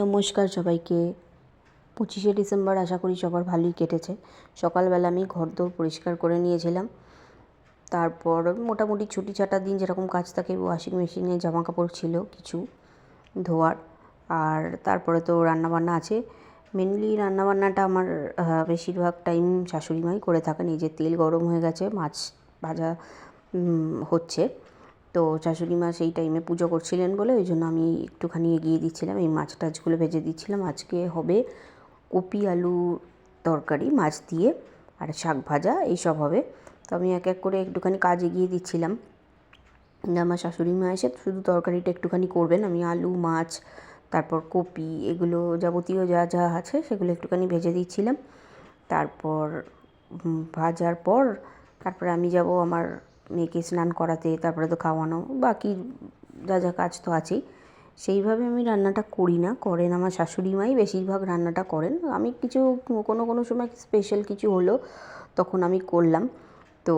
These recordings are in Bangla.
নমস্কার সবাইকে। 25শে ডিসেম্বর আশা করি সবার ভালোই কেটেছে। সকালবেলা আমি ঘরদোর পরিষ্কার করে নিয়েছিলাম। তারপর মোটামুটি ছুটি ছাটার দিন যেরকম কাজ থাকে, ওয়াশিং মেশিনে জামা কাপড় ছিল কিছু ধোয়ার। আর তারপরে তো রান্নাবান্না আছে। মেনলি রান্নাবান্নাটা আমার বেশিরভাগ টাইম শাশুড়িমাই করে থাকেন। এই যে তেল গরম হয়ে গেছে, মাছ ভাজা হচ্ছে, তো শাশুড়ি মা সেই টাইমে পুজো করছিলেন বলে ওই জন্য আমি একটুখানি এগিয়ে দিচ্ছিলাম, এই মাছ টাছগুলো ভেজে দিচ্ছিলাম। আজকে হবে কপি আলু তরকারি মাছ দিয়ে, আর শাক ভাজা এইসব হবে। তো আমি এক এক করে একটুখানি কাজ এগিয়ে দিচ্ছিলাম। আমার শাশুড়ি মা এসে শুধু তরকারিটা একটুখানি করবেন, আমি আলু মাছ তারপর কপি এগুলো যাবতীয় যা যা আছে সেগুলো একটুখানি ভেজে দিচ্ছিলাম। তারপর ভাজার পর তারপরে আমি যাব আমার মেয়েকে স্নান করাতে, তারপরে তো খাওয়ানো, বাকি যা যা কাজ তো আছেই। সেইভাবে আমি রান্নাটা করি না, করেন আমার শাশুড়ি মাই বেশিরভাগ রান্নাটা করেন। আমি কিছু কোনো সময় স্পেশাল কিছু হলো তখন আমি করলাম, তো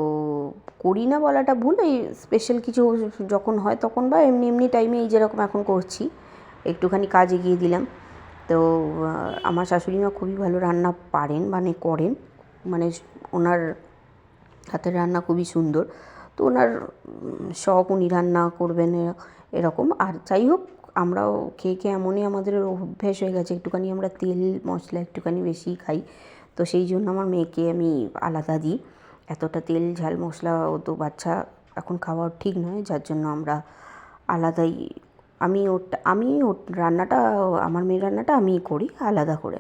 করি না বলাটা ভুল, এই স্পেশাল কিছু যখন হয় তখন, বা এমনি এমনি টাইমে এই যেরকম এখন করছি একটুখানি কাজ এগিয়ে দিলাম। তো আমার শাশুড়ি মা খুবই ভালো রান্না পারেন, মানে করেন, মানে ওনার হাতের রান্না খুবই সুন্দর। তো ওনার শখ, উনি রান্না করবেন এরকম। আর যাই হোক, আমরাও খেয়ে খেয়ে এমনই আমাদের অভ্যেস হয়ে গেছে, একটুখানি আমরা তেল মশলা একটুখানি বেশি খাই। তো সেই জন্য আমার মেয়েকে আমি আলাদা দিই। এতটা তেল ঝাল মশলা ও তো বাচ্চা এখন খাওয়া ঠিক নয়, যার জন্য আমরা আলাদাই, আমি রান্নাটা, আমার মেয়ের রান্নাটা আমিই করি আলাদা করে।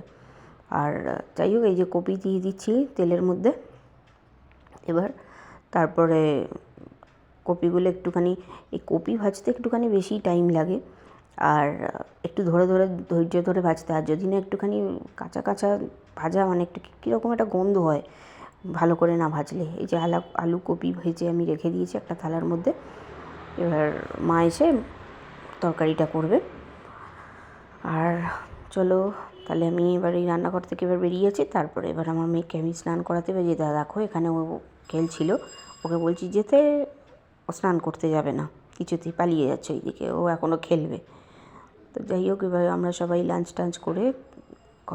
আর যাই হোক, এই যে কপি দিয়ে দিচ্ছি তেলের মধ্যে এবার। তারপরে কপিগুলো একটুখানি, এই কপি ভাজতে একটুখানি বেশি টাইম লাগে, আর একটু ধরে ধরে ধৈর্য ধরে ভাজতে। আর যদি না একটুখানি কাঁচা কাঁচা ভাজা, মানে একটু কীরকম একটা গন্ধ হয় ভালো করে না ভাজলে। এই যে আলু কপি ভেজে আমি রেখে দিয়েছি একটা থালার মধ্যে। এবার মা এসে তরকারিটা করবে। আর চলো তাহলে আমি এবার এই রান্নাঘর থেকে এবার বেরিয়েছি। তারপরে এবার আমার মেয়েকে আমি স্নান করাতে হবে। যে দেখো এখানে ও খেলছিল, ওকে বলছি যেতে, ও স্নান করতে যাবে না, কিছুতেই পালিয়ে যাচ্ছে ওইদিকে, ও এখনও খেলবে। তো যাই হোক, এবার আমরা সবাই লাঞ্চ টাঞ্চ করে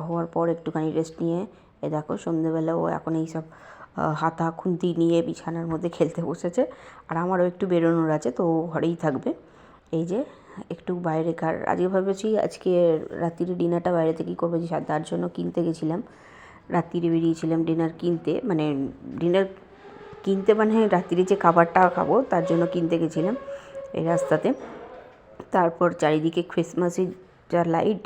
হওয়ার পর একটুখানি রেস্ট নিয়ে, এ দেখো সন্ধেবেলা ও এখন এইসব হাতা খুন্তি নিয়ে বিছানার মধ্যে খেলতে বসেছে। আর আমারও একটু বেরোনোর আছে, তো ঘরেই থাকবে। এই যে একটু বাইরেকার, আজকে ভেবেছি আজকে রাত্রিরে ডিনারটা বাইরে থেকেই করবো, যে তার জন্য কিনতে গেছিলাম। রাত্রিরে বেরিয়েছিলাম ডিনার কিনতে, মানে ডিনার কিনতে মানে রাত্রিরে যে খাবারটা খাবো তার জন্য কিনতে গেছিলাম এই রাস্তাতে। তারপর চারিদিকে ক্রিসমাসের যা লাইট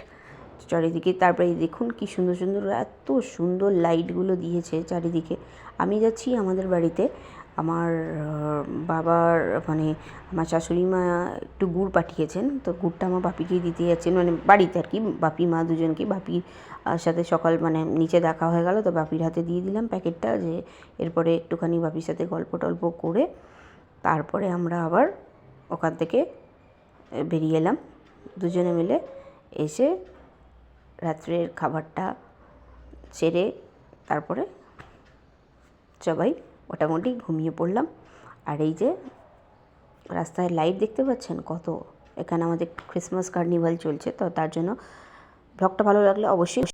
চারিদিকে, তারপরে দেখুন কি সুন্দর সুন্দর, এত সুন্দর লাইটগুলো দিয়েছে চারিদিকে। আমি যাচ্ছি আমাদের বাড়িতে, আমার বাবার মানে আমার শাশুড়ি মা একটু গুড় পাঠিয়েছেন, তো গুড়টা আমার বাপিকেই দিতে যাচ্ছেন, মানে বাড়িতে আর কি, বাপি মা দুজনকে। বাপির সাথে সকাল মানে নিচে দেখা হয়ে গেল, তো বাপির হাতে দিয়ে দিলাম প্যাকেটটা, যে এরপরে একটুখানি বাপির সাথে গল্প টল্প করে তারপরে আমরা আবার ওখান থেকে বেরিয়ে এলাম দুজনে মিলে। এসে রাত্রের খাবারটা সেরে তারপরে সবাই মোটামুটি ঘুমিয়ে পড়লাম। আর এই যে রাস্তায় লাইট দেখতে পাচ্ছেন কত, এখানে আমাদের ক্রিসমাস কার্নিভাল চলছে। তো তার জন্য ব্লগটা ভালো লাগলে অবশ্যই